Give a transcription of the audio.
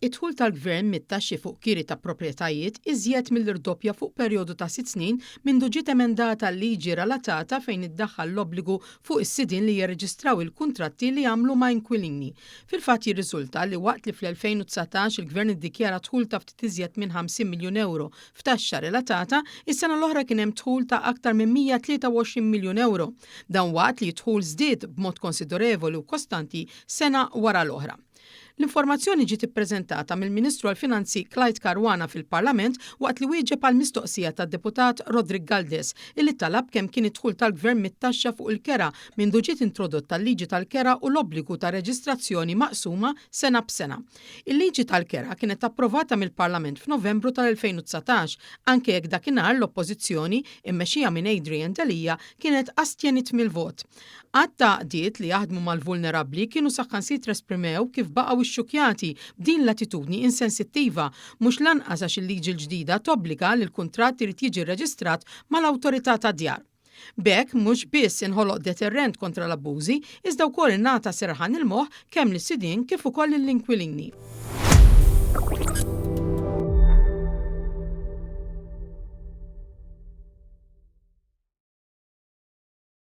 It-tħul tal-Gvern mit-taxxi fuq kiri ta' proprjetajiet iżjed mill-irdoppja fuq perjodu ta' 6 snin mindu ġiet emendata liġi relatata fejn iddaħħal l-obbligu fuq is-sidin li jirreġistraw il-kuntratti li jagħmlu ma' inkwilini. Fil-fatt jirriżulta li waqt li fl-2019 il-Gvern iddikjara tħul ta' ftit iżjed minn 50 miljun euro f'taxxa relatata, is-sena l-oħra kien hemm tħul ta' aktar minn 123 miljun euro. Dan waqt li t-tħul żdied b'mod konsiderevoli u kostanti sena wara l-oħra. L-informazzjoni ġiet ippreżentata mill-Ministru għall-Finanzi Clyde Caruana fil-Parlament waqt li wieġeb għal mistoqsija tad-Deputat Rodrigue Galdes illi talab kemm kien id-dħul tal-Gvern mit-taxxa fuq il-kera mindu ġiet introdotta l-liġi tal-kera u l-obbligu ta' reġistrazzjoni maqsuma sena b'sena. Il-liġi tal-kera kienet approvata mill-Parlament f'Novembru tal-2019 anke jekk dakinhar l-Oppożizzjoni immexxija minn Adrian Delija kienet astjenit mill-vot. Għadd għaqdiet li jaħdmu mal-vulnerabbli kienu saħansitra esprimew kif baqgħu xxukjati b'din l-attitudni insensittiva mhux lanqas għax il-liġi l-ġdida tobbliga li l-kuntratt irid jiġi rreġistrat mal-awtorità tad-djar. B'hekk mhux biss inħoloq deterrent kontra l-abbużi, iżda wkoll ingħata serħan il-moħħ kemm lis-sidien kif ukoll lill-inkwilini.